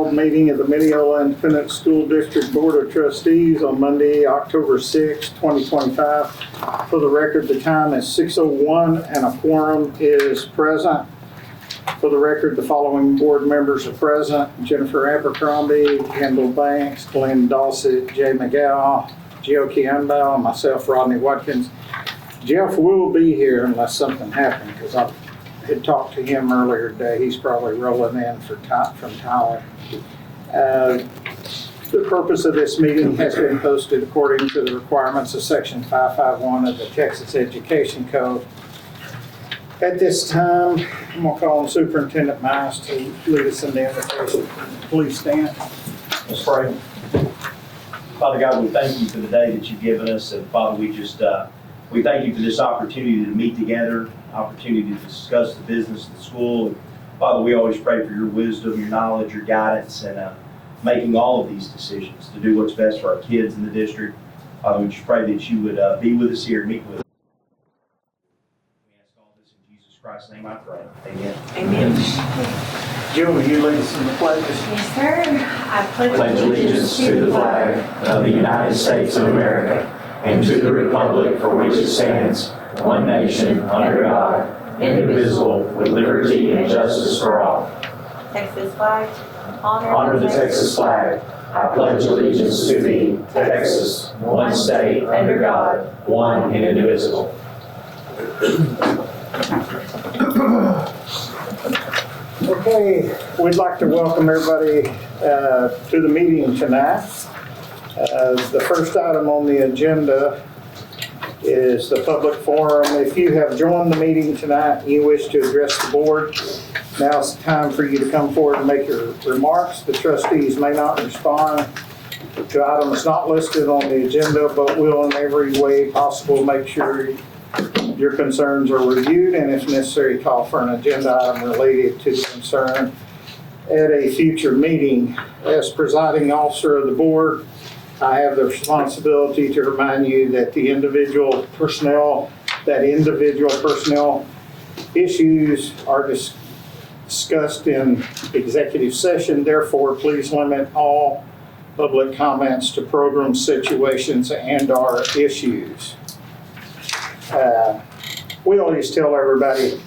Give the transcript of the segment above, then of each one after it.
called meeting of the Mineola Independent School District Board of Trustees on Monday, October 6, 2025. For the record, the time is 6:01 and a quorum is present. For the record, the following board members are present: Jennifer Abercrombie, Kendall Banks, Glenn Dawsett, Jay McGow, Gio Kianbao, and myself, Rodney Watkins. Jeff will be here unless something happened, because I had talked to him earlier today. He's probably rolling in from Tyler. The purpose of this meeting has been posted according to the requirements of Section 551 of the Texas Education Code. At this time, I'm going to call on Superintendent Mize to lead us in the invitation. Please stand. Let's pray. Father God, we thank you for the day that you've given us. And Father, we thank you for this opportunity to meet together, opportunity to discuss the business of the school. And Father, we always pray for your wisdom, your knowledge, your guidance, and making all of these decisions to do what's best for our kids in the district. Father, we just pray that you would be with us here and meet with us. We ask all this in Jesus Christ's name I pray. Amen. Amen. Jill, will you lead us in the pledges? Yes, sir. I pledge allegiance to the flag of the United States of America and to the republic for which it stands, one nation, under God, indivisible, with liberty and justice for all. Texas flag. Honor the Texas flag. I pledge allegiance to thee, Texas, one state, under God, one and indivisible. Okay, we'd like to welcome everybody to the meeting tonight. The first item on the agenda is the public forum. If you have joined the meeting tonight and you wish to address the board, now's the time for you to come forward and make your remarks. The trustees may not respond to items not listed on the agenda, but will in every way possible make sure your concerns are reviewed, and if necessary, call for an agenda item related to the concern at a future meeting. As presiding officer of the board, I have the responsibility to remind you that the individual personnel issues are discussed in executive session. Therefore, please limit all public comments to program situations and/or issues. We always tell everybody,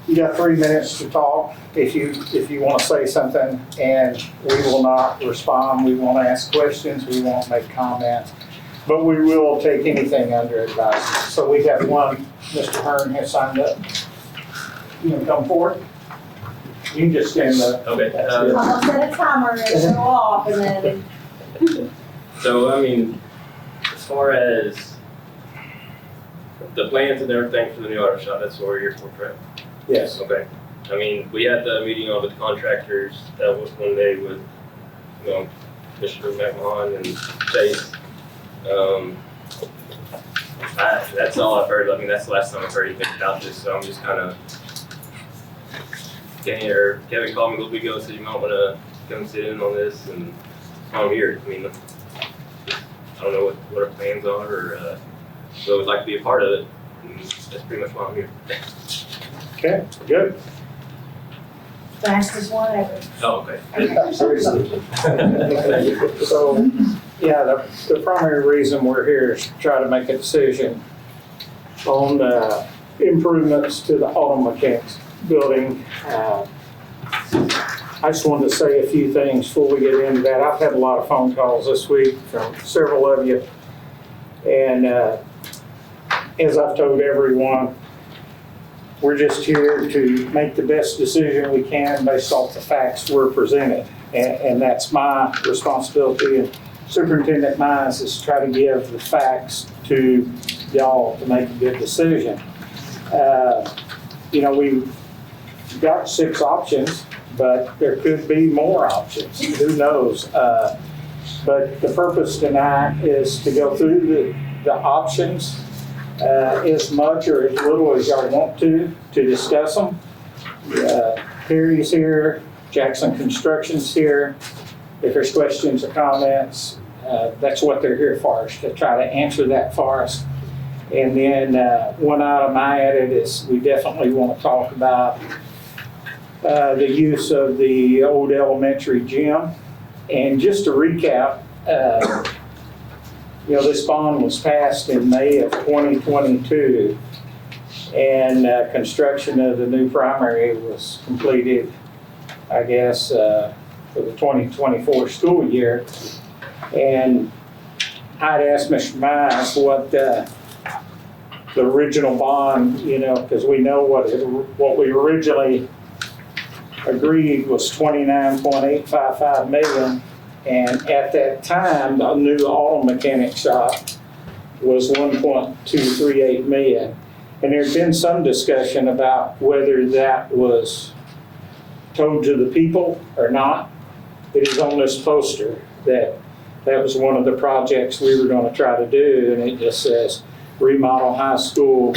you got 3 minutes to talk if you want to say something, and we will not respond. We won't ask questions. We won't make comments, but we will take anything under advisement. So we have one. Mr. Hearn has signed up. You can come forward. You can just stand up. Okay. I'm gonna set a timer and go off, and then. So, I mean, as far as the plans and everything for the new auto shop, that's what we're here for, correct? Yes. Okay. I mean, we had the meeting on with the contractors. That was one day with, Mr. McMahon and Chase. That's all I've heard. I mean, that's the last time I've heard anything about this. So I'm just kind of. Kevin called me a little bit ago and said you might want to come sit in on this, and I'm here. I mean, I don't know what our plans are, or so we'd like to be a part of it. And that's pretty much why I'm here. Okay, good. Fastest one ever. Oh, okay. Seriously. So, yeah, the primary reason we're here is to try to make a decision on improvements to the auto mechanics building. I just wanted to say a few things before we get into that. I've had a lot of phone calls this week from several of you, and as I've told everyone, we're just here to make the best decision we can based off the facts we're presented. And that's my responsibility. And Superintendent Mize is to try to give the facts to y'all to make a good decision. We've got 6 options, but there could be more options. Who knows? But the purpose tonight is to go through the options as much or as little as y'all want to discuss them. Perry's here, Jackson Construction's here. If there's questions or comments, that's what they're here for, is to try to answer that for us. And then one item I added is we definitely want to talk about the use of the old elementary gym. And just to recap, this bond was passed in May of 2022, and construction of the new primary was completed, I guess, for the 2024 school year. And I'd asked Mr. Mize what the original bond, because we know what we originally agreed was $29.855 million. And at that time, the new auto mechanic shop was $1.238 million. And there's been some discussion about whether that was told to the people or not. It is on this poster that was one of the projects we were going to try to do, and it just says remodel high school.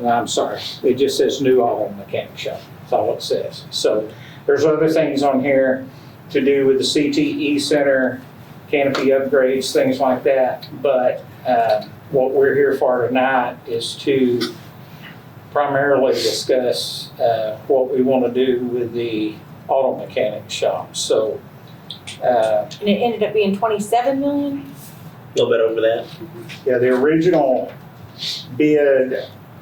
I'm sorry, it just says new auto mechanic shop. That's all it says. So there's other things on here to do with the CTE center, canopy upgrades, things like that. But what we're here for tonight is to primarily discuss what we want to do with the auto mechanic shop. So, And it ended up being 27 million? A little bit over that. yeah, the original bid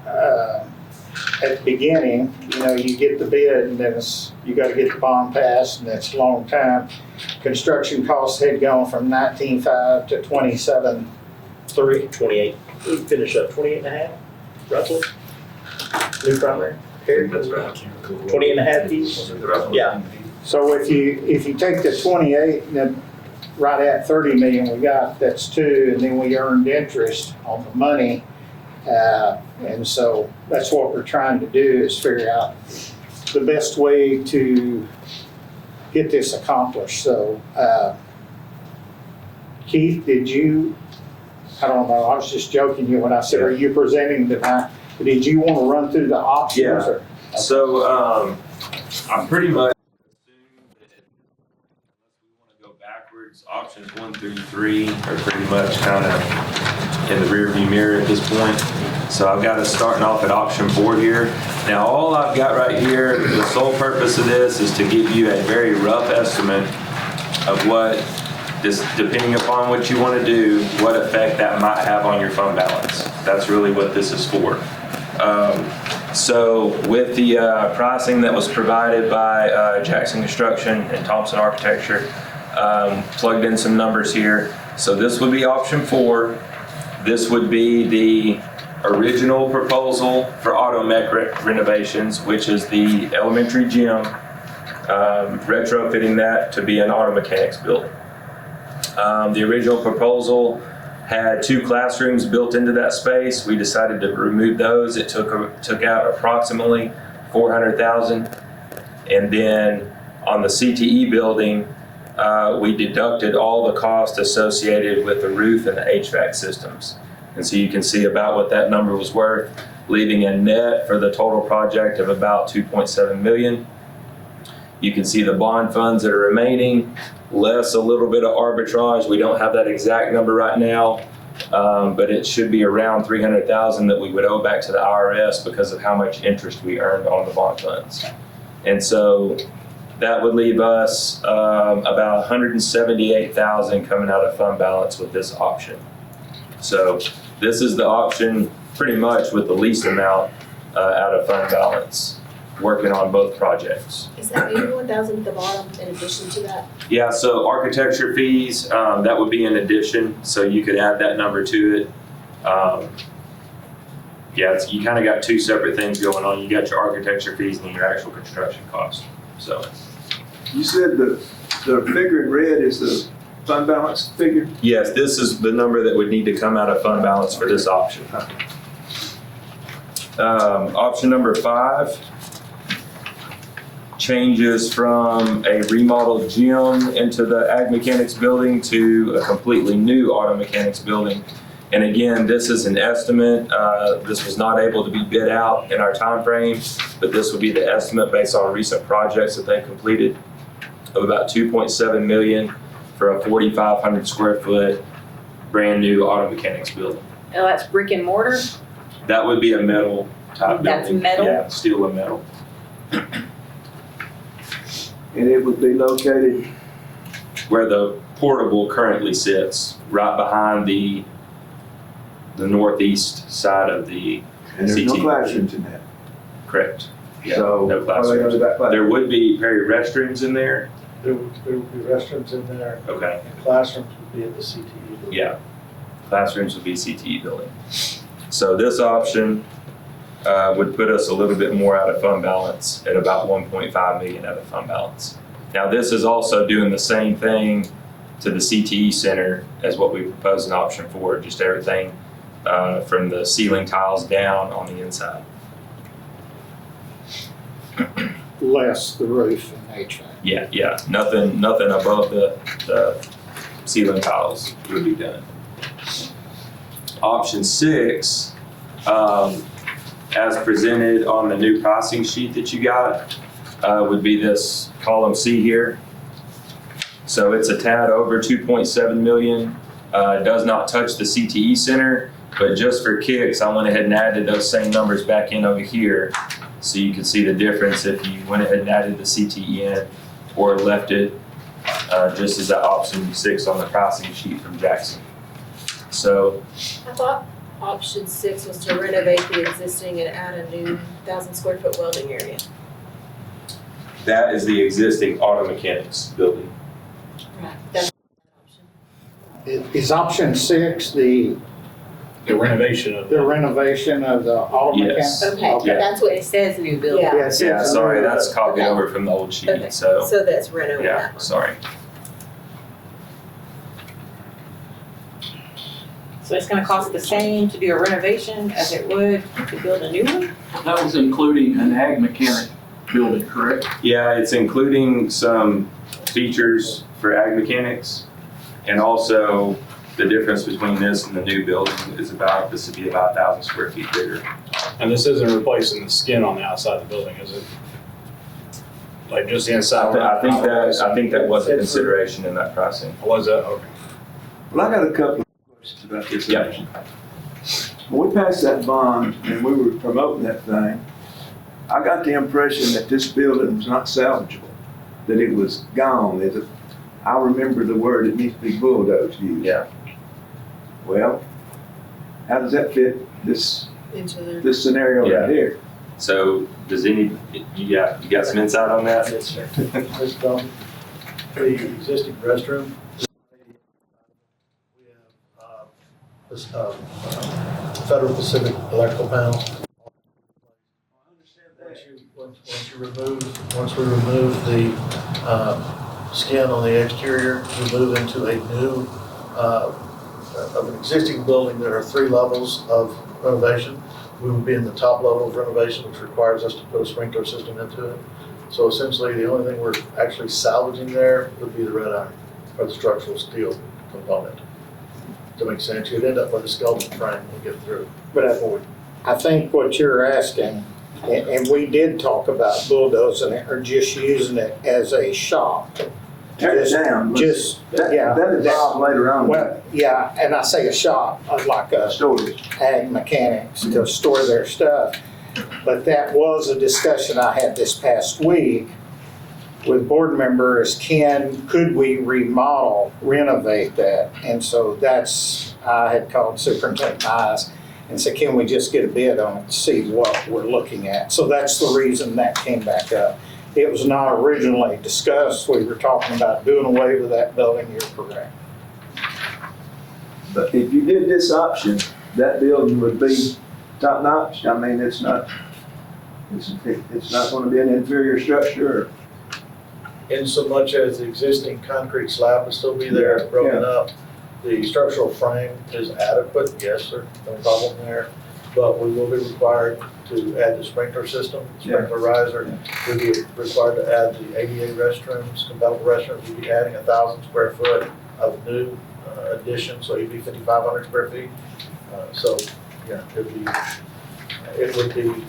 at the beginning, you get the bid and then you got to get the bond passed, and that's a long time. Construction costs had gone from 19.5 to 27.3. 28. We finish up 28 and a half, roughly. New primary. That's right. 20 and a half piece. Yeah. So if you take the 28 and then right at 30 million we got, that's 2, and then we earned interest on the money. And so that's what we're trying to do, is figure out the best way to get this accomplished. So, Keith, I don't know, I was just joking you when I said, are you presenting tonight? Did you want to run through the options? Yeah. Or? So I'm pretty much assume that unless we want to go backwards, options 1 through 3 are pretty much kind of in the rearview mirror at this point. So I've got us starting off at option 4 here. Now all I've got right here, the sole purpose of this is to give you a very rough estimate of what this, depending upon what you want to do, what effect that might have on your fund balance. That's really what this is for. So with the pricing that was provided by Jackson Construction and Thompson Architecture, plugged in some numbers here. So this would be option 4. This would be the original proposal for auto mech renovations, which is the elementary gym, retrofitting that to be an auto mechanics building. The original proposal had 2 classrooms built into that space. We decided to remove those. It took out approximately $400,000. And then on the CTE building, we deducted all the costs associated with the roof and the HVAC systems. And so you can see about what that number was worth, leaving a net for the total project of about $2.7 million. You can see the bond funds that are remaining, less a little bit of arbitrage. We don't have that exact number right now, but it should be around $300,000 that we would owe back to the IRS because of how much interest we earned on the bond funds. And so that would leave us about $178,000 coming out of fund balance with this option. So this is the option pretty much with the least amount out of fund balance, working on both projects. Is that 81,000 at the bottom in addition to that? Yeah, so architecture fees, that would be in addition, so you could add that number to it. Yeah, you kind of got 2 separate things going on. You got your architecture fees and your actual construction costs. So You said the figure in red is the fund balance figure? yes, this is the number that would need to come out of fund balance for this option. Option number 5 changes from a remodeled gym into the ag mechanics building to a completely new auto mechanics building. And again, this is an estimate. This was not able to be bid out in our time frame, but this would be the estimate based on recent projects that they completed of about $2.7 million for a 4,500 square foot brand new auto mechanics building. Oh, that's brick and mortar? That would be a metal type building. That's metal? Yeah, steel and metal. And it would be located, where the portable currently sits, right behind the northeast side of the and there's no CT. classrooms in that. Correct. Yeah, So, no how are they gonna do classrooms. that class? There would be Perry restrooms in there. There would be restrooms in there, Okay. and classrooms would be at the CTE. building. Yeah. Classrooms would be CTE building. So this option would put us a little bit more out of fund balance at about 1.5 million out of fund balance. Now, this is also doing the same thing to the CTE center as what we proposed in option 4, just everything from the ceiling tiles down on the inside. Less the roof and HVAC. Yeah, nothing above the ceiling tiles would be done. Option 6, as presented on the new pricing sheet that you got, would be this column C here. So it's a tad over 2.7 million. Does not touch the CTE center, but just for kicks, I went ahead and added those same numbers back in over here. So you can see the difference if you went ahead and added the CTE in or left it just as that option 6 on the pricing sheet from Jackson. So I thought option 6 was to renovate the existing and add a new 1,000 square foot welding area. that is the existing auto mechanics building. Right. That's option. Is option 6 the renovation of. renovation of the auto Yes. mechanic? Okay, Yeah. that's what It says new building. Yeah. Yes, Yeah, it's a sorry, new- that's copied Okay. over from the old sheet, Okay, so, so that's reno on yeah, that one. sorry. So it's gonna cost the same to do a renovation as it would to build a new one? That was including an ag mechanic building, correct? Yeah, it's including some features for ag mechanics, and also the difference between this and the new building is this would be about 1,000 square feet bigger. And this isn't replacing the skin on the outside of the building, is it? Like just the inside? I think that was a consideration in that pricing. Was that, okay. Well, I got a couple of questions about this Yeah. option. When we passed that bond and we were promoting that thing, I got the impression that this building was not salvageable, that it was gone. I remember the word, it needs to be bulldozed used. Yeah. Well, how does that fit this Into the, scenario Yeah. right here? So does you got some insight on that? Yes, sir. This, the existing restroom. We have, this, Federal Pacific electrical panel. Once we remove the, skin on the exterior, we move into a new, of an existing building. There are 3 levels of renovation. We would be in the top level of renovation, which requires us to put a sprinkler system into it. So essentially, the only thing we're actually salvaging there would be the red iron, or the structural steel component. To make sense, you'd end up with a skeleton frame when we get through. But I think what you're asking, and we did talk about bulldozing it or just using it as a shop. Tear it down. Just, That yeah. evolved later on. Well, yeah, and I say a shop, like a Storage. ag mechanics to store their stuff. But that was a discussion I had this past week with board members. Could we renovate that? And so I had called Superintendent Mize and said, can we just get a bid on it to see what we're looking at? So that's the reason that came back up. It was not originally discussed. We were talking about doing away with that building. You're correct. But if you did this option, that building would be top notch. I mean, it's not gonna be an inferior structure. In so much as the existing concrete slab will still be there, it's broken up. The structural frame is adequate, yes, sir, no problem there. But we will be required to add the sprinkler system, sprinkler riser. We'll be required to add the ADA restrooms, compatible restrooms. We'll be adding 1,000 square foot of new addition, so it'd be 5,500 square feet. So, yeah, it would be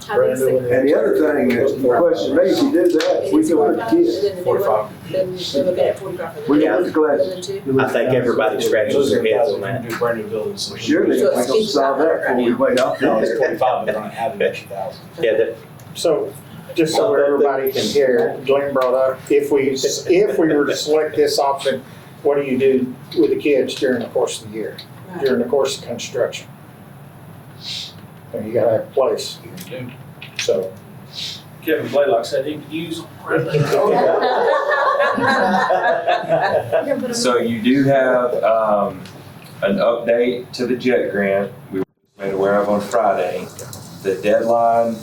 how brand big's new. the, And the other thing, the question, maybe if you did that, we could put kids. then the new one, then they're looking at 45 for the We new got one, the class. building 2. I think everybody scratches their heads on that. Do brand new buildings. Surely, So we're it's gonna solve that before we wait off. No, it's 45, but they're gonna add an extra 1,000. Yeah, So just so everybody can hear, Glenn brought up, if we were to select this option, what do you do with the kids during the course of the year, during the course of construction? And you gotta have a place, so. Kevin Blaylock said he could use them. So you do have an update to the JET grant we were made aware of on Friday. The deadline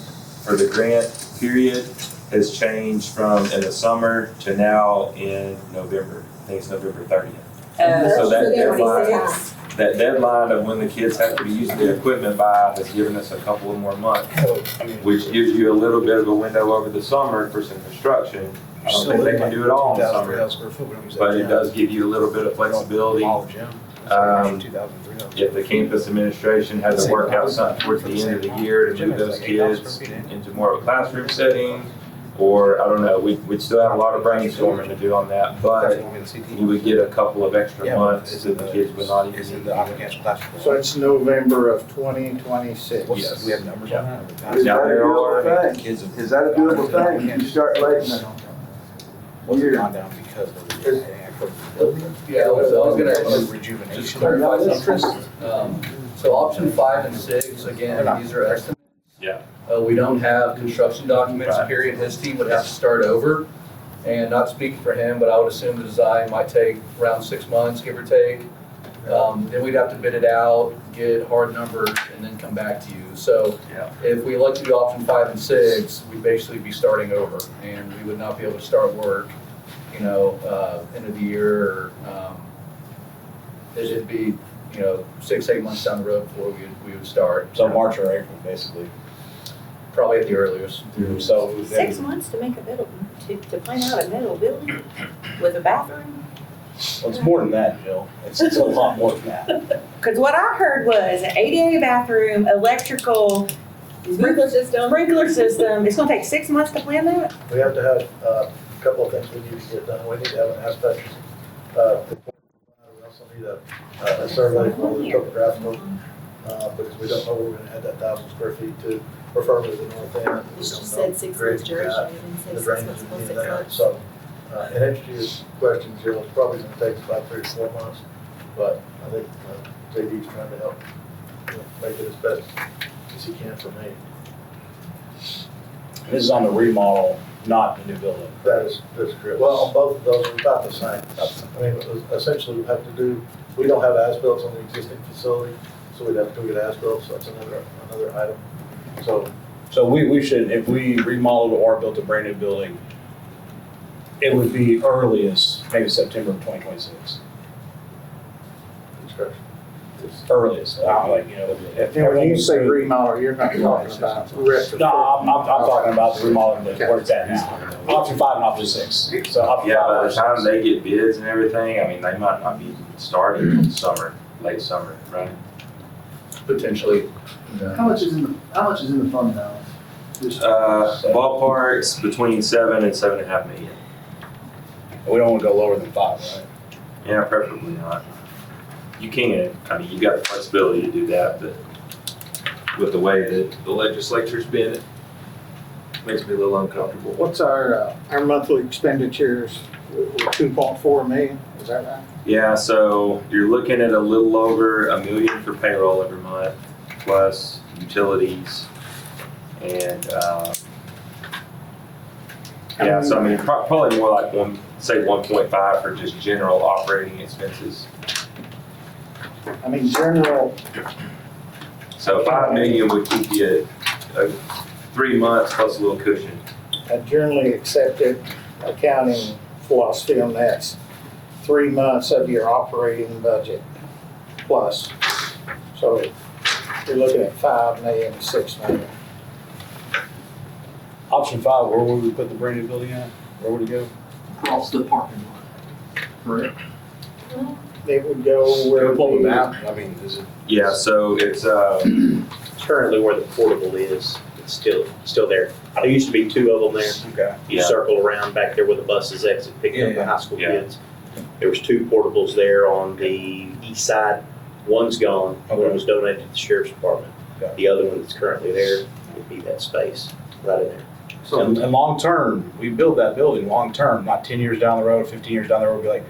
for the grant period has changed from in the summer to now in November. I think it's November 30th. So that deadline of when the kids have to be using the equipment by has given us a couple of more months, which gives you a little bit of a window over the summer for some construction. I don't think they can do it all in the summer, but it does give you a little bit of flexibility. If the campus administration has to work out something towards the end of the year to move those kids into more of a classroom setting, or I don't know, we'd still have a lot of brainstorming to do on that, but you would get a couple of extra months that the kids would not even need. So it's November of 2026. Yes. Do we have numbers on that? Is Now, that a there doable are- thing? Is that a doable thing? You start late in the What's gone down because of the. Yeah, I was gonna just Rejuvenation. clarify something. So option 5 and 6, again, these are estimates. Yeah. We don't have construction documents, Right. period. His team would have to start over. And not speaking for him, but I would assume the design might take around 6 months, give or take. Then we'd have to bid it out, get hard numbers, and then come back to you. So Yeah. if we elect to do option 5 and 6, we'd basically be starting over, and we would not be able to start work, end of the year, or it'd be, 6, 8 months down the road before we would start. So March or April, basically. Probably at the earliest. So. 6 months to make a middle, to plan out a middle building with a bathroom? Well, it's more than that, Jill. It's a lot more than that. Because what I heard was an ADA bathroom, electrical, Sprinkler system. it's gonna take 6 months to plan that? We have to have a couple of things we need to get done. We need to have an aspect. We also need a survey for the topographical, because we don't know where we're gonna add that 1,000 square feet to, preferably the north end. We She don't said know 6 grade months we got, duration, and the said 6 drainage months, and plus any of 6 that. months. So, in answer to your question, Jill, it's probably gonna take about 3 to 4 months, but I think JD's trying to help make it as best as he can for me. This is on the remodel, not the new building. That's correct. Well, on both of those, we're about the same. I mean, essentially, we have to we don't have as-built on the existing facility, so we'd have to go get as-built, so that's another item. So we should, if we remodeled or built a brand new building, it would be earliest, maybe September of 2026. Construction. Earliest, if And when you say remodel, you're not talking about retrofit. No, I'm talking about the remodeling that where it's at now. Option 5 and option 6. So option Yeah, 5 by the versus time 6. they get bids and everything, I mean, they might not be starting until summer, late summer, right? Potentially. How much is in the fund balance? Ballpark's between 7 and 7.5 million. We don't want to go lower than 5, right? Yeah, preferably not. You can, I mean, you got the flexibility to do that, but with the way that the legislature's been, it makes me a little uncomfortable. What's our monthly expenditures? We're 2.4 million, is that right? Yeah, so you're looking at a little over $1 million for payroll every month, plus utilities, and, yeah, so I mean, probably more like 1.5 for just general operating expenses. I mean, general, So 5 million would keep you at 3 months plus a little cushion. a generally accepted accounting philosophy on that's 3 months of your operating budget plus. So you're looking at 5 million, 6 million. Option 5, where would we put the brand new building at? Where would it go? Across the parking lot. Correct. It would go Can where. we pull the map? I mean, is it? Yeah, so it's, Currently where the portable is, it's still there. There used to be 2 of them there. Okay. You Yeah. circle around back there where the buses exit, picking up the Yeah. high school Yeah. kids. There was 2 portables there on the east side. One's gone, one was donated to the sheriff's department. Okay. The other one that's currently there would be that space right in there. And long-term, we build that building long-term, not 10 years down the road, 15 years down the road, be like,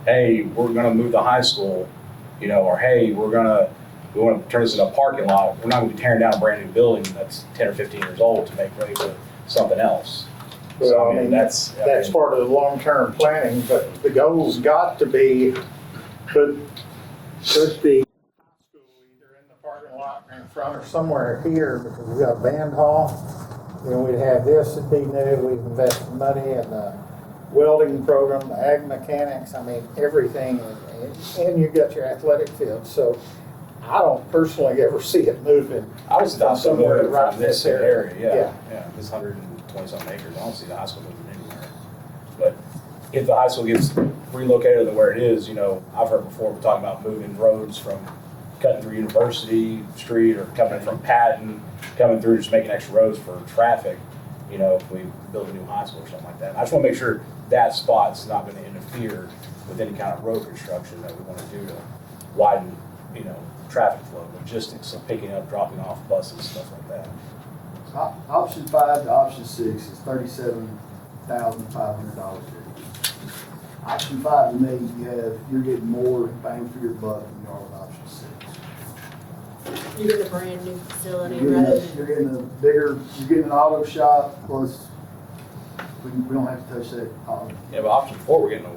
hey, we're gonna move the high school, you know, or hey, we wanna turn this into a parking lot. We're not gonna be tearing down a brand new building that's 10 or 15 years old to make way for something else. So, Well, I mean, that's part of the long-term planning, but the goal's got to be, put the high school either in the parking lot in front or somewhere here, because we've got a band hall. You know, we'd have this, it'd be new, we've invested money in the welding program, the ag mechanics, I mean, everything, and you got your athletic field, so I don't personally ever see it moving. I was from somewhere right from in this this area. yeah, this 120-something acres, I don't see the high school moving anywhere. But if the high school gets relocated to where it is, you know, I've heard before, we're talking about moving roads from cutting through University Street or coming from Patton, coming through, just making extra roads for traffic, you know, if we build a new high school or something like that. I just want to make sure that spot's not going to interfere with any kind of road construction that we want to do to widen, you know, traffic flow, logistics of picking up, dropping off buses, stuff like that. Option 5 to option 6 is $37,500. Option 5 to me, you're getting more bang for your buck than you are with option 6. You're in a brand new facility You're rather than. getting a bigger, you're getting an auto shop, plus we don't have to touch that auto. Yeah, but option 4, we're getting a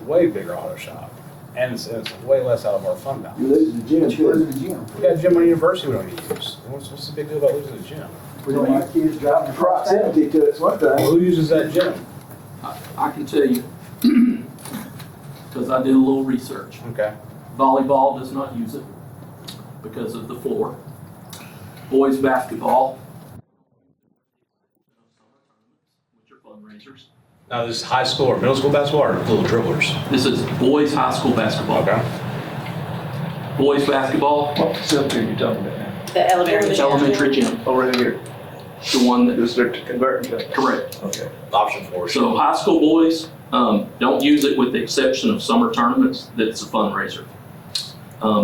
way bigger auto shop, and it's way less out of our fund balance. You're losing the gym, You're losing the gym. We got a gym on the university we don't need to use. What's the big deal about losing the gym? We don't like kids driving across town. proximity to it's one Well, thing. who uses that gym? I can tell you, because I did a little research. Okay. Volleyball does not use it because of the floor. Boys basketball, which are fundraisers. Now, this is high school or middle school basketball or little dribblers? This is boys high school basketball. Okay. Boys basketball, What facility are you talking about now? The elementary. elementary gym, Over here, the one that, just they're converting to. correct. Okay. Option 4. So high school boys don't use it with the exception of summer tournaments, that's a fundraiser.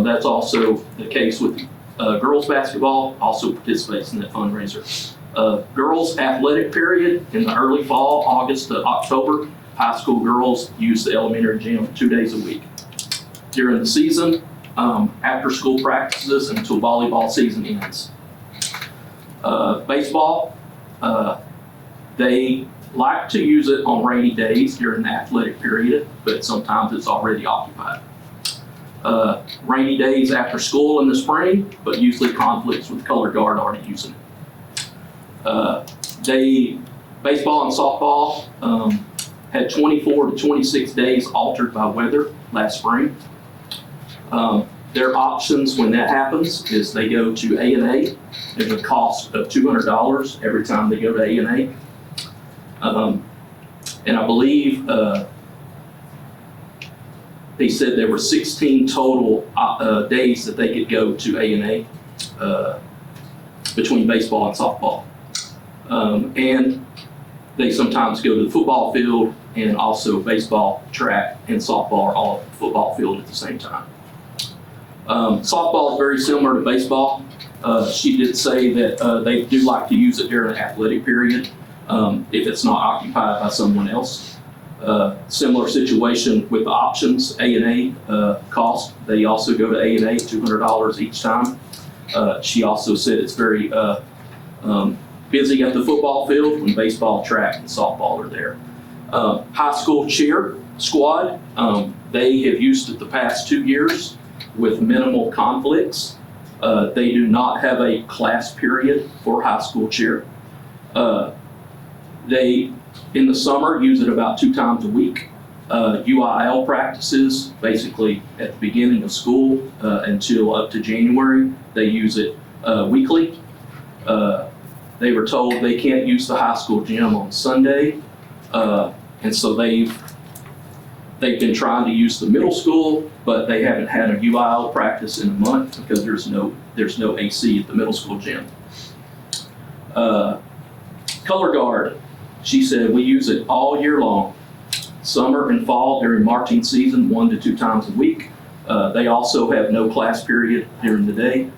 That's also the case with girls basketball, also participates in that fundraiser. Girls athletic period in the early fall, August to October, high school girls use the elementary gym 2 days a week. During the season, after school practices until volleyball season ends. Baseball, they like to use it on rainy days during the athletic period, but sometimes it's already occupied. Rainy days after school in the spring, but usually conflicts with color guard already using it. Baseball and softball had 24 to 26 days altered by weather last spring. Their options when that happens is they go to A&A. There's a cost of $200 every time they go to A&A. And I believe they said there were 16 total days that they could go to A&A between baseball and softball. And they sometimes go to the football field, and also baseball, track, and softball are all at the football field at the same time. Softball is very similar to baseball. She did say that they do like to use it during the athletic period if it's not occupied by someone else. Similar situation with the options, A&A cost. They also go to A&A, $200 each time. She also said it's very busy at the football field when baseball, track, and softball are there. High school cheer squad, they have used it the past 2 years with minimal conflicts. They do not have a class period for high school cheer. They, in the summer, use it about 2 times a week. UIL practices, basically at the beginning of school until up to January, they use it weekly. They were told they can't use the high school gym on Sunday, and so they've been trying to use the middle school, but they haven't had a UIL practice in a month because there's no AC at the middle school gym. Color guard, she said we use it all year long. Summer and fall during marching season, 1 to 2 times a week. They also have no class period during the day.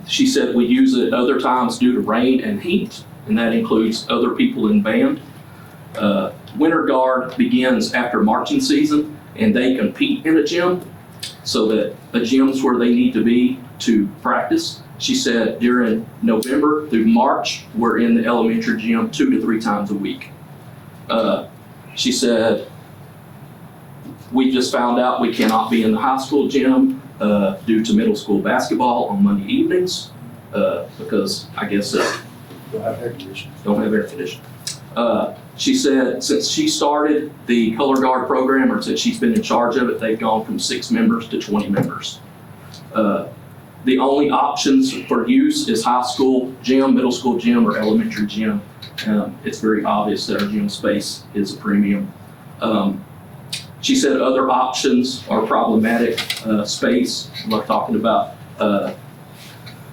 She said we use it other times due to rain and heat, and that includes other people in band. Winter Guard begins after marching season, and they compete in a gym, so that a gym's where they need to be to practice. She said during November through March, we're in the elementary gym 2 to 3 times a week. She said, we just found out we cannot be in the high school gym due to middle school basketball on Monday evenings because I guess Don't have air conditioning. don't have air conditioning. She said since she started the Color Guard program, or since she's been in charge of it, they've gone from 6 members to 20 members. The only options for use is high school gym, middle school gym, or elementary gym. It's very obvious that our gym space is a premium. She said other options are problematic space. We're talking about the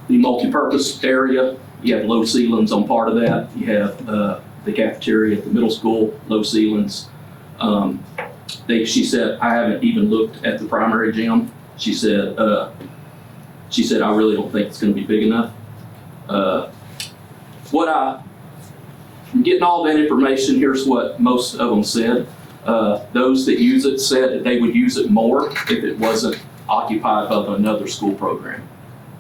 multi-purpose area. You have low ceilings on part of that. You have the cafeteria at the middle school, low ceilings. She said, I haven't even looked at the primary gym. She said, I really don't think it's going to be big enough. From getting all that information, here's what most of them said. Those that use it said that they would use it more if it wasn't occupied by another school program.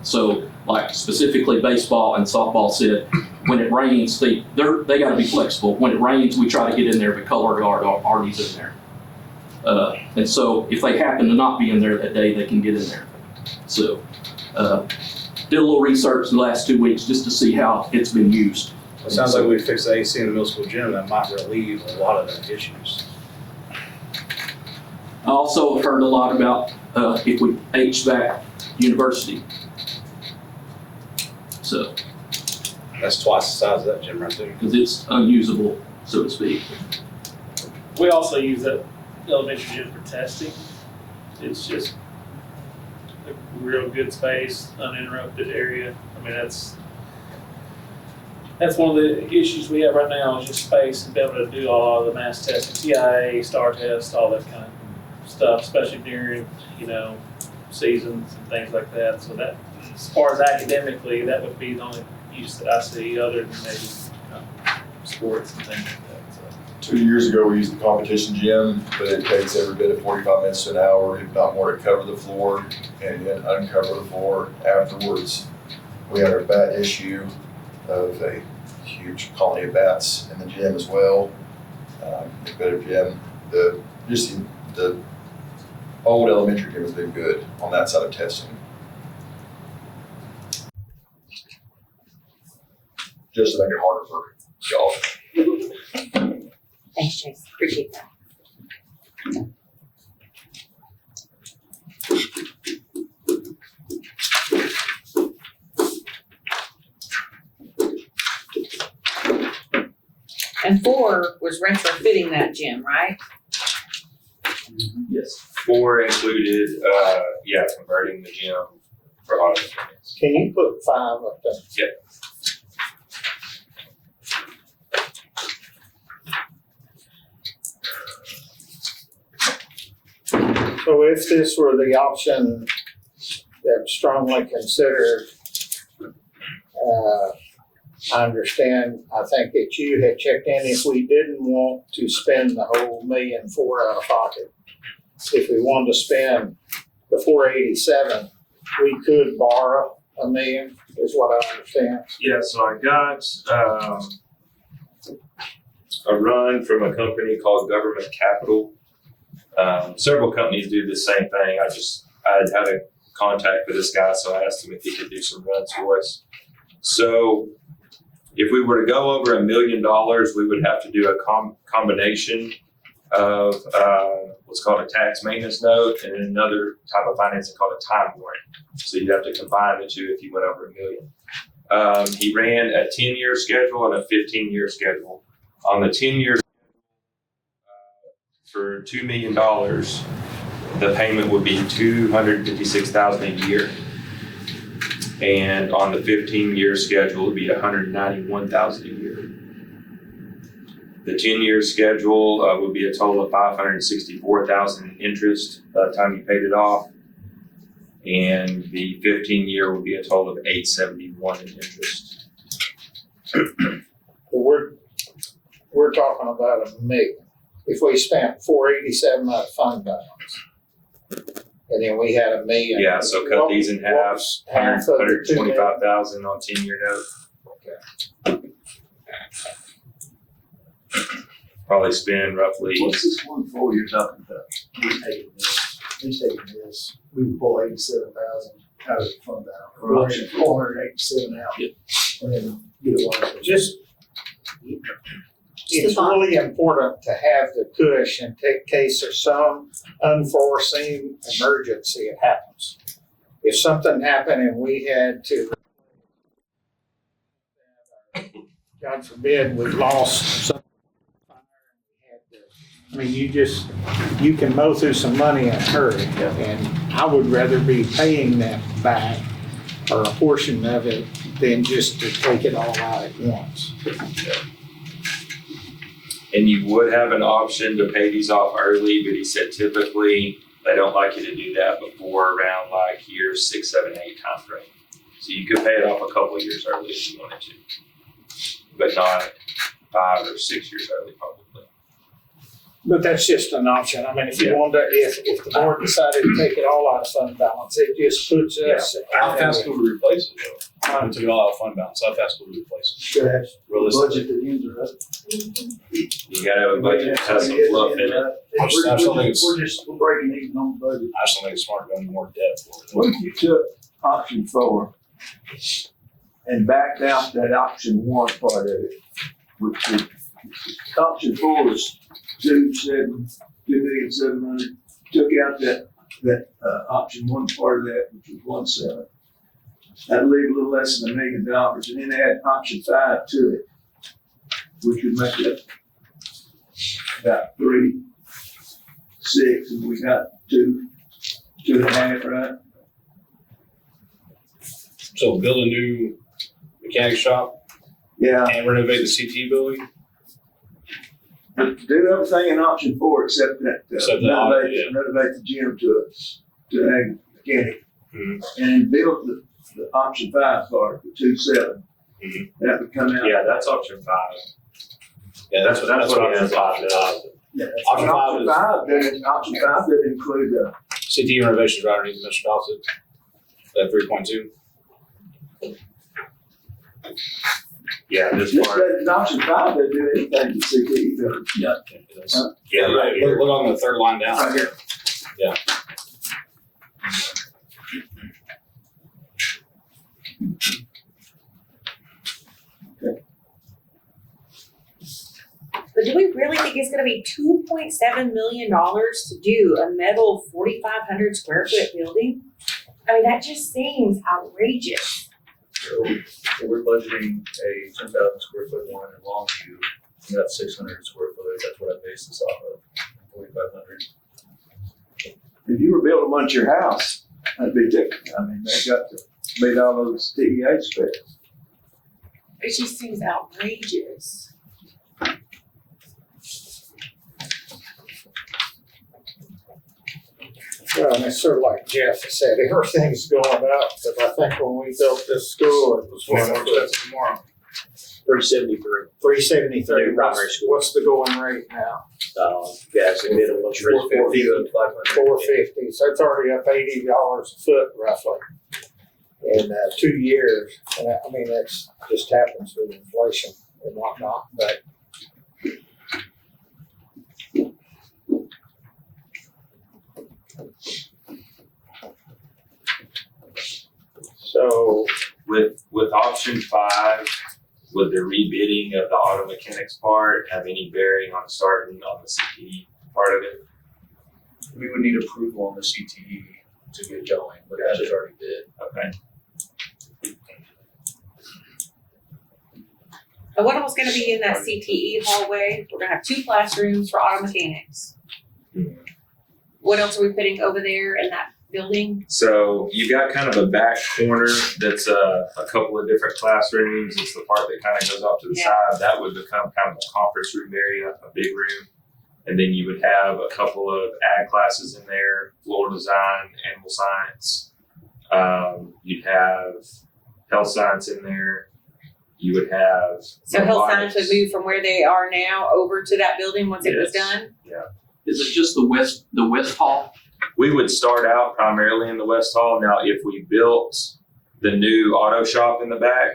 So, like specifically baseball and softball said, when it rains, they got to be flexible. When it rains, we try to get in there, but Color Guard already's in there. And so, if they happen to not be in there that day, they can get in there. So, did a little research the last 2 weeks just to see how it's been used. It sounds like we fix the AC in the middle school gym, that might relieve a lot of the issues. I also have heard a lot about if we HVAC university. So, That's twice the size of that gym right there. because it's unusable, so to speak. We also use that elementary gym for testing. It's just a real good space, uninterrupted area. I mean, that's one of the issues we have right now is just space and be able to do all of the mass testing, TIA, STAR test, all that kind of stuff, especially during, seasons and things like that. So that, as far as academically, that would be the only use that I see other than maybe sports and things like that. So. 2 years ago, we used the competition gym, but it takes every bit of 45 minutes to an hour, if not more, to cover the floor and then uncover the floor afterwards. We had our bat issue of a huge colony of bats in the gym as well. The better gym, the old elementary gym has been good on that side of testing. Just to make it harder for y'all. Thanks, Chase. Appreciate that. And 4 was retrofitting that gym, right? Yes. 4 included, converting the gym for auto mechanics. Can you put 5 up there? Yep. So if this were the option that was strongly considered, I understand, I think that you had checked in if we didn't want to spend the whole $1.4 million out of pocket. If we wanted to spend the $487,000, we could borrow $1 million, is what I understand. Yeah, so I got a run from a company called Government Capital. Several companies do the same thing. I had a contact with this guy, so I asked him if he could do some runs for us. So if we were to go over $1 million, we would have to do a combination of what's called a tax maintenance note and another type of financing called a time warrant. So you'd have to combine the two if you went over $1 million. He ran a 10-year schedule and a 15-year schedule. On the 10-year for $2 million, the payment would be $256,000 a year. And on the 15-year schedule, it would be $191,000 a year. The 10-year schedule would be a total of $564,000 in interest by the time you paid it off. And the 15-year would be a total of $871,000 in interest. we're talking about $1 million. If we spent 487 out of fund balance, and then we had $1 million. Yeah, so cut these in half, what's half of the 2 million? 125,000 on 10-year note. Probably spend roughly, What's this one for you're talking about? He's taking this, we would pull 87,000 out of the fund balance, or 487 out. Yep. And then get it one. It's really important to have the cushion in case there's some unforeseen emergency, it happens. If something happened and we had to, God forbid, we lost some fire and we had to, I mean, you can mow through some money in a hurry. And I would rather be paying that back or a portion of it than just to take it all out at once. and you would have an option to pay these off early, but he said typically they don't like you to do that before around like year 6, 7, 8 time frame. So you could pay it off a couple of years early if you wanted to, but not 5 or 6 years early probably. But that's just an option. I mean, if you wanted to, if the board decided to take it all out of fund balance, it just puts us. How fast will we replace it though? We took it all out of fund balance, how fast will we replace it? Should have Realistically. budget that ends the rest. You gotta have a budget that has some fluff in it. I just don't think it's- We're breaking even on the budget. I just don't think it's smart to go into more debt for it. What if you took option 4 and backed out that option 1 part of it? Which is, option 4 is 2,700,000. Took out that option 1 part of that, which was 1.7. That'd leave a little less than $1 million, and then add option 5 to it, which would make it about 3.6, and we got 2.5, right? So build a new mechanic shop Yeah. and renovate the CT building? Do everything in option 4 except that, Except the renovate the gym to a mechanic. Mhm. And then build the option 5 part, the 2.7. Mhm. That would come out. Yeah, that's option 5. Yeah, that's what he has option 5. Yeah, Option 5 is option 5 doesn't include CT renovations right underneath Mr. Dawson. That 3.2. Yeah, this this part. doesn't, option 5 doesn't do anything to CT. does it? Yeah. It is. Yeah, right here. Look on the third line down. Right here. Yeah. But do we really think it's gonna be $2.7 million to do a metal 4,500 square foot building? I mean, that just seems outrageous. So we're budgeting a 10,000 square foot one in Longview, and that's 600 square foot, that's what I based this off of, 4,500. If you were building one at your house, that'd be different. I mean, they got to meet all those TEA specs. It just seems outrageous. Well, and it's sort of like Jeff said, everything's going up, but I think when we built this school, it was More one of expensive tomorrow. 373. 373. Primary school. What's the going rate now? Guys, the middle one's 450. 450. So it's already up $80 a foot roughly in 2 years. And I mean, that's just happens with inflation and whatnot, but. So With option 5, would the rebidding of the auto mechanics part have any bearing on starting on the CTE part of it? We would need approval on the CTE to get going, but that is already bid. Okay. And what else gonna be in that CTE hallway? We're gonna have 2 classrooms for auto mechanics. What else are we putting over there in that building? So you got kind of a back corner that's a couple of different classrooms. It's the part that kind of goes off to the side. That would become kind of a conference room area, a big room. And then you would have a couple of ag classes in there, floor design, animal science. You'd have health science in there. you would have. So health science would robotics. move from where they are now over to that building once it was Yes. done? Is it just the west hall? We would start out primarily in the West Hall. Now, if we built the new auto shop in the back,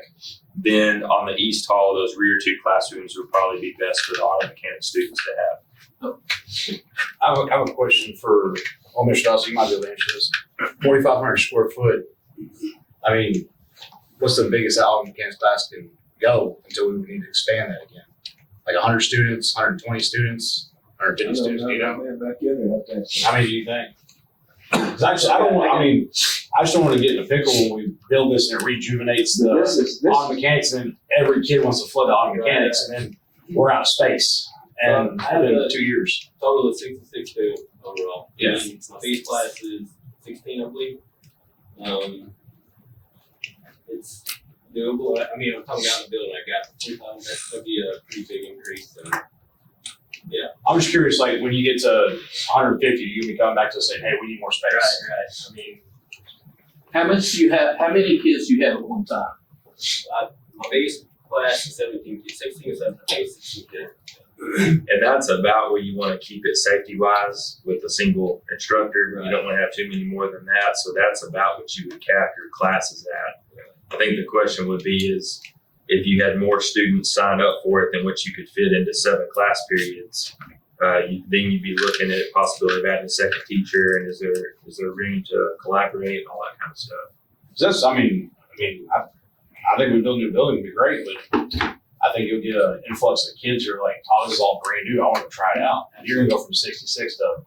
then on the East Hall, those rear two classrooms would probably be best for the auto mechanic students to have. I have a question for, Mr. Dawson, you might be able to answer this. 4,500 square foot, I mean, what's the biggest that auto mechanics class can go until we need to expand that again? Like 100 students, 120 students, 150 students, do you know? Back in there, I think. How many do you think? 'Cause I just don't want to get in a pickle when we build this and it rejuvenates the auto mechanics, and then every kid wants to flood the auto mechanics, and then we're out of space. And within 2 years. Total of 66 students overall. Yeah. And my biggest class is 16, I believe. It's doable. I mean, I'm coming out of the building, I got 3,000, that'd be a pretty big increase. And yeah. I'm just curious, like when you get to 150, you be coming back to us saying, hey, we need more space. Right. I mean, How many kids do you have at one time? my biggest class is 17 kids, 16 or 17, 16 kids. And that's about where you want to keep it safety wise with a single instructor. You don't want to have too many more than that. So that's about what you would cap your classes at. I think the question would be is if you had more students sign up for it than what you could fit into 7 class then you'd be looking at the possibility of adding a second teacher, and is there room to collaborate and all that kind of stuff. So I think we build a new building would be great, but I think you'll get an influx of kids who are like, oh, this is all brand new, I want to try it out. And you're gonna go from 66 to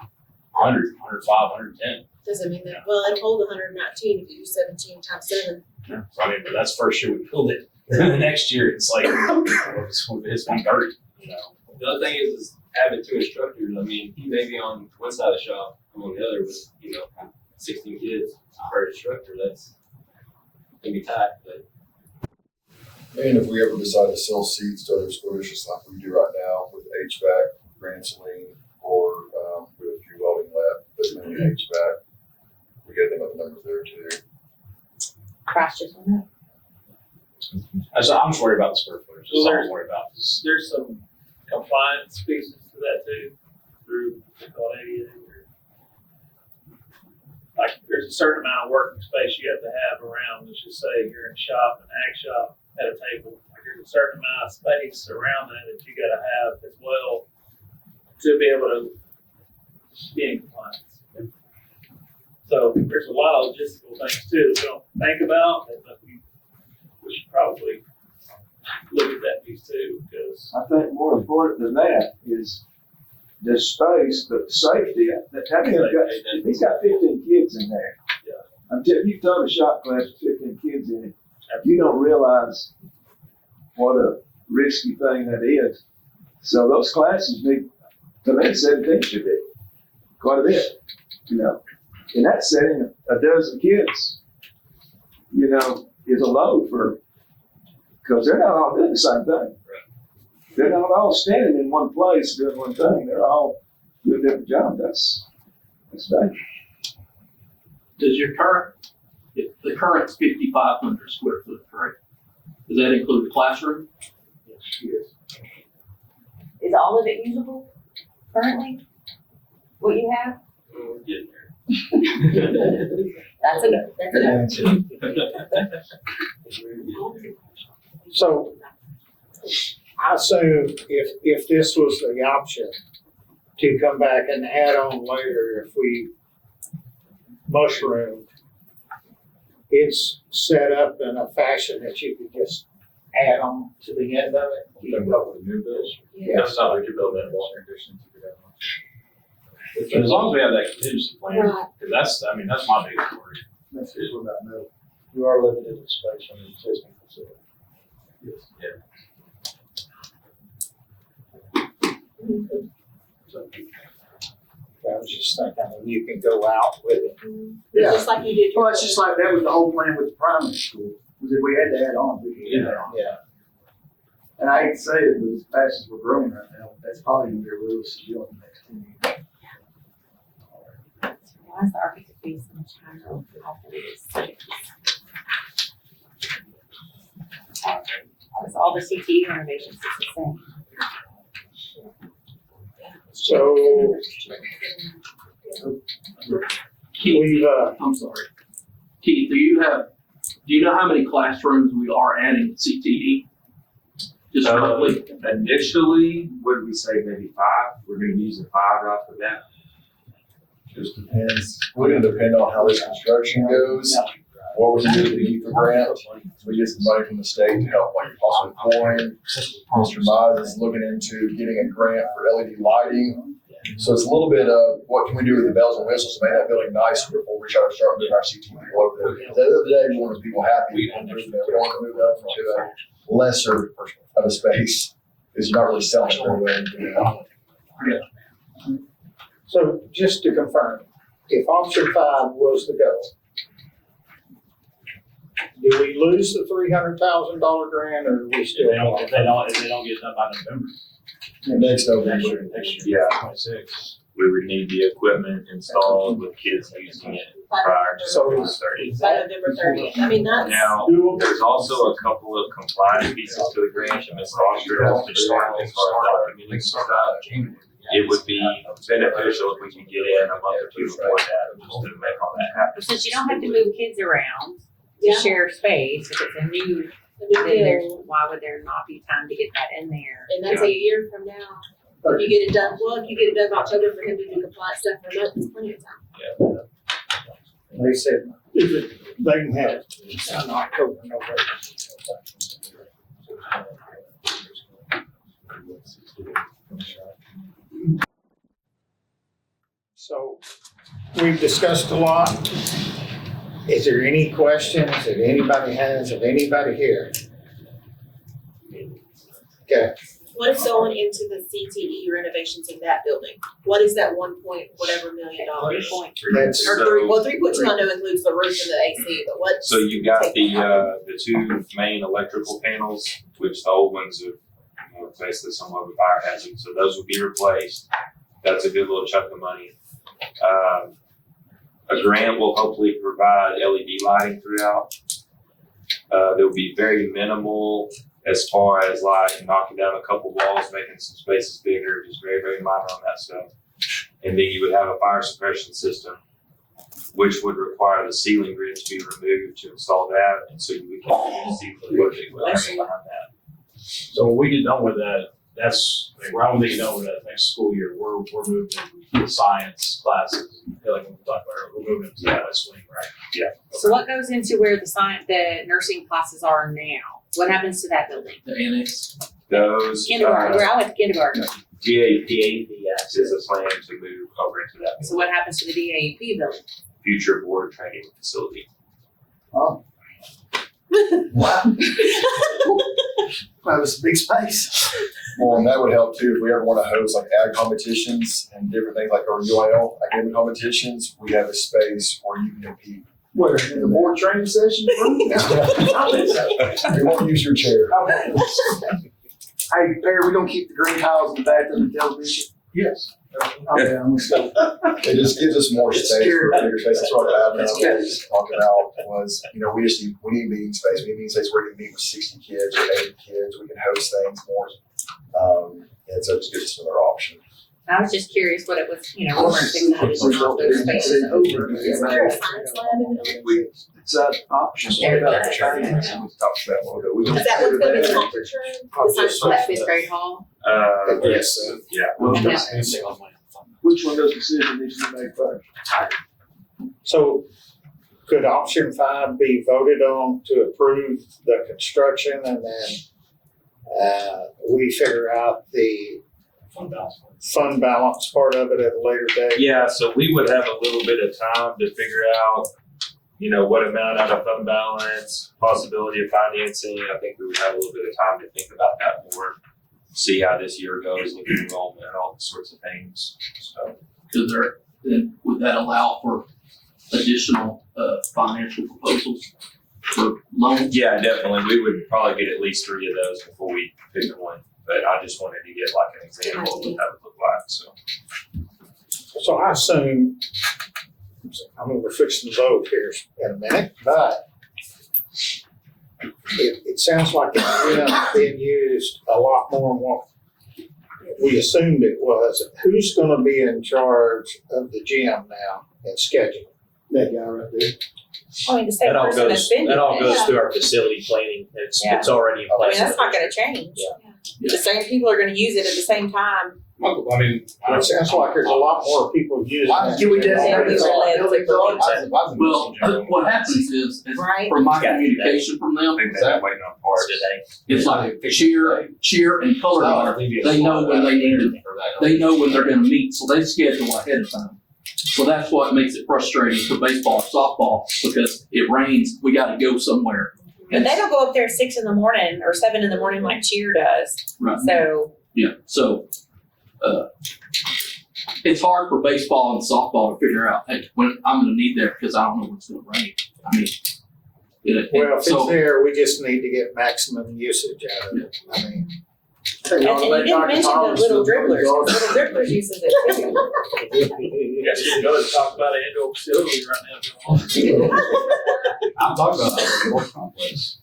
100, 105, 110. Doesn't mean that, well, it'll hold 119 if you do 17 times 7. So, I mean, but that's first year we build it. The next year it's like, it's 130, you know. The other thing is having 2 instructors. I mean, he may be on one side of the shop, I'm on the other with, 16 kids per instructor. That's gonna be tight, but And if we ever decide to sell seats to other school districts like we do right now with HVAC, Grand Saline, or with a few welding lab, but mainly HVAC, we get them other numbers there too. Crash just went up. I'm just worried about the square footage. That's all I'm worried about. There's some compliance pieces to that too, through, they call it ADA. Like, there's a certain amount of working space you have to have around, let's just say you're in a shop, an ag shop, at a table. Like, there's a certain amount of space around that you gotta have as well to be able to be in compliance. So there's a lot of logistical things too that we don't think about, but we should probably look at that piece too, because I think more important than that is the space, but safety. He's got 15 kids in there. Yeah. Until you've done a shop class with 15 kids in it, you don't realize what a risky thing that is. So those classes need, to me, 17 should be quite a bit, In that setting, a dozen kids, is a load because they're not all doing the same thing. They're not all standing in one place doing one thing. They're all doing different jobs. That's dangerous. Does the current's 5,500 square foot, correct? Does that include the classroom? Yes. Is all of it usable currently? What you have? we're getting there. That's enough. So I assume if this was the option to come back and add on later, if we mushroomed, it's set up in a fashion that you could just add on to the end of it. Talking about the new bills? Yeah. That's not like you're building that wall conditions. But as long as we have that contingency plan, because that's my biggest worry. That's just what I know. You are limited in space on the existing facility. Yes. So, I was just thinking you can go out with it. Yeah. Just like you did. Well, it's just like that was the whole plan with the primary school, was that we had to add on. We could add on. Yeah. And I hate to say it, but as fast as we're growing right now, that's probably gonna be a real issue in the next 10 years. Why is the architect fee so much higher on the office? Because all the CTE renovations is the same. So we've, I'm sorry. Keith, do you know how many classrooms we are adding to CTE? Just roughly. Initially, what did we say, maybe 5? We're gonna be using 5 right off the bat. Just depends, we're gonna depend on how this construction goes, what we can do to meet the grant. We get some money from the state to help, like possibly pouring. Mr. Mize is looking into getting a grant for LED lighting. So it's a little bit of what can we do with the bells and whistles to make that building nicer before we try to start moving our CT people over there. At the end of the day, we want people happy. We want to move there. We don't want to move up to a lesser of a space because you're not really selling it very well. You know? so just to confirm, if option 5 was the go, do we lose the $300,000 grant or do we still? If they don't get it done by November. Next November. Next year, Yeah. 26. We would need the equipment installed with kids using it prior to So November is- 30th. By November 30th. I mean, that's. Now, there's also a couple of compliance pieces to the grant that Ms. Foster has to start as far as documenting stuff. It would be beneficial if we could get in a month or two before that, just to make all that happen. Since you don't have to move kids around to Yeah. share space, if it's a new, then there's, why would there not be time to get that in there? And that's a year from now. If you get it done, well, if you get it done in October for him to do compliance stuff for a month, it's plenty of time. They said, they can have it in October, November. So we've discussed a lot. Is there any questions that anybody has of anybody here? Okay, What is going into the CTE renovations in that building? What is that 1 point whatever million dollars? that's, Or three, well, 3.2 I know includes the roof and the AC, but what? So you got the 2 main electrical panels, which the old ones are, basically somewhat of a fire hazard, so those will be replaced. That's a good little chunk of money. A grant will hopefully provide LED lighting throughout. There will be very minimal as far as like knocking down a couple walls, making some spaces bigger, just very, very minor on that stuff. And then you would have a fire suppression system, which would require the ceiling grid to be removed to install that, and so you can see the project behind that. So when we get done with that, we're only getting done with that next school year. We're moving the science classes, like we talked about earlier, we're moving to that swing, right? Yeah. So what goes into where the nursing classes are now? What happens to that building? The annex. Those Kindergarten, where I went to kindergarten. DAP is a plan to move over into that So what happens to the DAEP building? future board training facility. Oh. Wow. That was a big space. Well, and that would help too, if we ever want to host like ag competitions and different things like our UIL academic competitions, we have a space where you can compete. Where, in the board training session? You won't use your chair. Hey, Perry, we gonna keep the green tiles in the bathroom and television? Yes. Okay, I'm gonna stop. It just gives us more It's space, scary. bigger space. That's what I It's was talking about was, we need meeting space. We need meeting space where we can meet with 60 kids or 80 kids. We can host things more. And so it just gives us another option. I was just curious what it was, we weren't fixing to knock those spaces over. Is there a science lab in the building? It's an option. There, We talked about that a little bit. We Is don't that what's gonna be the consider conference room? The science That lab? fifth grade hall? Yes, yeah. Which one does decision needs to be made first? so could option 5 be voted on to approve the construction and then we figure out the fund balance part of it at a later date? Yeah, so we would have a little bit of time to figure out, what amount out of fund balance, possibility of financing. I think we would have a little bit of time to think about that more, see how this year goes, look at enrollment, all sorts of things. So, Would that allow for additional financial proposals for loans? yeah, definitely. We would probably get at least 3 of those before we pick one. But I just wanted to get like an example of what that would look like. So I assume, we're fixing to vote here in a minute, but it sounds like it's being used a lot more than what we assumed it was. Who's gonna be in charge of the gym now and scheduling? That guy right there. I mean, the same That all person that's goes, been that all doing it. goes through our facility planning. Yeah. It's already in I mean, place. that's not gonna change. The same people are gonna use it at the same time. I mean, It sounds like there's a lot more people using it. Can we just? Yeah, we will. Buildings on? Well, what happens is Right. from my communication from them, Waiting on parts. it's like cheer and color guard. They know when they need to, they know when they're gonna meet, so they schedule ahead of time. So that's what makes it frustrating for baseball and softball, because it rains, we gotta go somewhere. But they don't go up there at 6 in the morning or 7 in the morning like cheer does. Right. So, Yeah, so, it's hard for baseball and softball to figure out, hey, when I'm gonna need that because I don't know what's gonna rain. I mean, Well, if so- it's there, we just need to get maximum usage out of it. I mean, and you didn't mention the little dribblers. 'Cause Little dribblers uses it too. Yes, we go and talk about an indoor facility right now. if you want. I'm talking about the sports complex.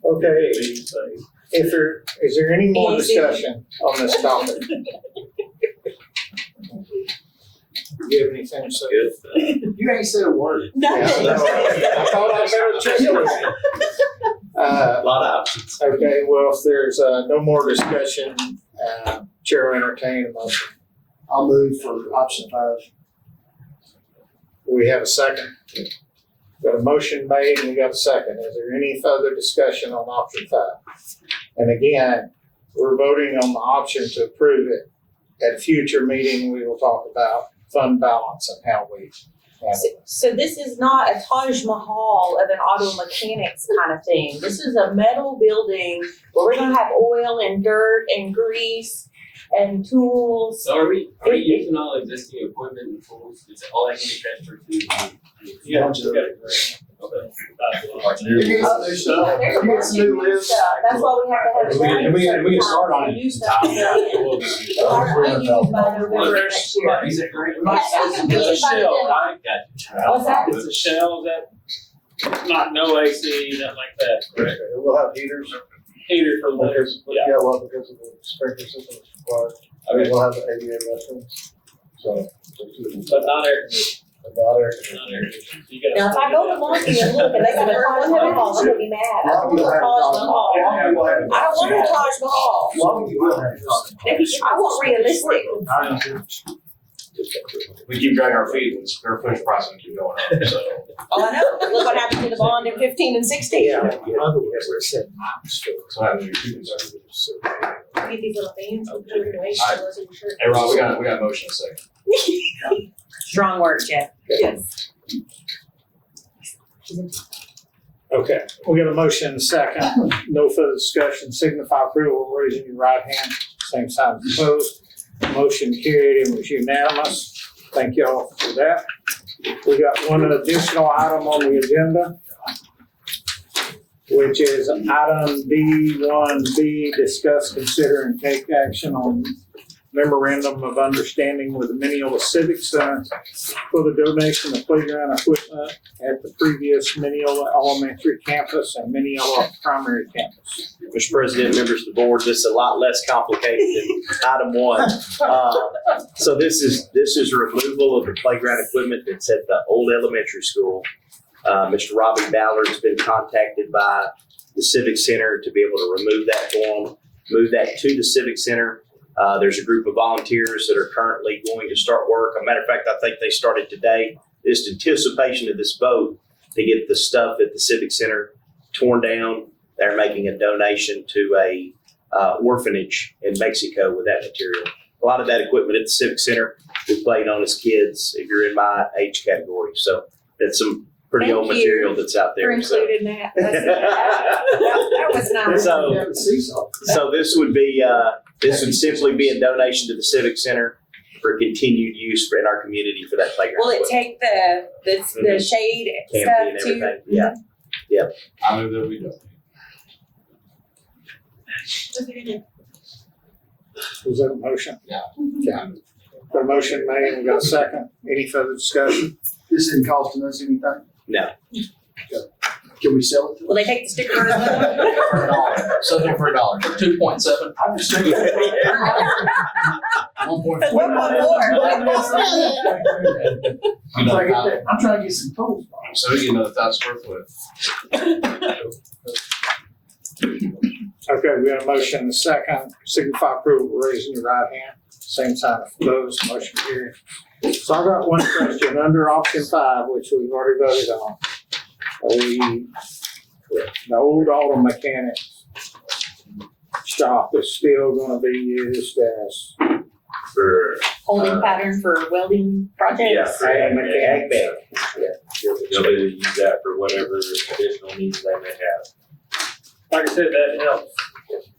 okay, is there any more discussion on this topic? Do you have anything to say? You ain't said a word. Yeah, I thought I better check it. A lot of options. Okay, well, if there's no more discussion, Chair will entertain a motion. I'll move for option 5. We have a second. Got a motion made and we got a second. Is there any further discussion on option 5? And again, we're voting on the option to approve it. At a future meeting, we will talk about fund balance and how we handle it. So this is not a Taj Mahal of an auto mechanics kind of thing. This is a metal building where we're gonna have oil and dirt and grease and tools. So are we using all existing equipment and tools? Is it all that can be transferred to? Yeah, we got a grant. You get some new stuff. You get some new lifts. That's why we have to have. And we can start on it. New stuff. I use by November next year. Is it grant? Yes, we can It's a do it by shell, then. right? What's that? It's a shell that, not no AC, nothing like that, correct? We'll have heaters. Heater for the windows, yeah. Well, because of the sprinkler system is required. I mean, we'll have the ADA restrooms. So. But not air conditioning. Not air Not air conditioning. You gotta- Now, if I go to Monty and look and they got a Taj Mahal, I'm gonna be mad. I don't want a Taj Mahal. I don't want a Taj Mahal. I want realistic. We keep dragging our feet, and square footage pricing keep going up, so. Oh, I know. Look what happened to the bond in 15 and 16. In other words, we're setting miles for So I mean, too conservative. Get these little fans. and put it away, so those are your shirt. Hey, Rob, we got a motion in a second. Strong word, Jeff. Yes. Okay, we got a motion and a second. No further discussion. Signify approval, raising your right hand. Same sign as opposed. Motion carried and was unanimous. Thank you all for that. We got one additional item on the agenda, which is item B1B, discuss, consider, and take action on memorandum of understanding with the Mineola Civic Center for the donation of playground equipment at the previous Mineola Elementary campus and Mineola Primary campus. Mr. President, members of the board, this is a lot less complicated than item 1. So this is removal of the playground equipment that's at the old elementary school. Mr. Robbie Ballard has been contacted by the Civic Center to be able to remove that for them, move that to the Civic Center. There's a group of volunteers that are currently going to start work. As a matter of fact, I think they started today. Just anticipation of this vote to get the stuff at the Civic Center torn down. They're making a donation to a orphanage in Mexico with that material. A lot of that equipment at the Civic Center we played on as kids, if you're in my age category. So that's some pretty old material that's out there. You're included in that. That was nice. So this would be, this would simply be a donation to the Civic Center for continued use in our community for that playground. Will it take the shade Canopy stuff and too? everything, yeah. Yeah. I move that we do. Was that a motion? Yeah. Yeah. Got a motion made, we got a second. Any further discussion? This isn't costing us anything. No. Can we sell it? Will they take the sticker as well? For $1. Something for $1. 2.7. I'm just thinking. 1.4. 1.4. I'm trying to get some tools. So we get another 1,000 square foot. Okay, we got a motion and a second. Signify approval, raising your right hand. Same sign of opposed, motion carried. So I got one question. Under option 5, which we've already voted on, the old auto mechanics shop is still gonna be used as For, Holding pattern for welding projects? for ag ag mechanics. They'll be able to use that for whatever additional needs they may have. Like I said, that helps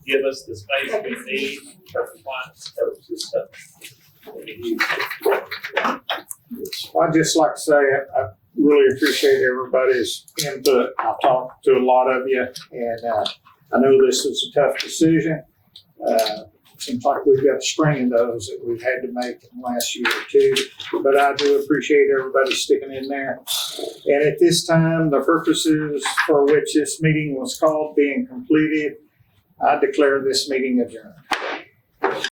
give us the space we need for compliance purposes, so. I'd just like to say, I really appreciate everybody's input. I've talked to a lot of you, and I know this is a tough decision. Seems like we've got a string of those that we've had to make in the last year or two, but I do appreciate everybody sticking in there. And at this time, the purposes for which this meeting was called being completed, I declare this meeting adjourned.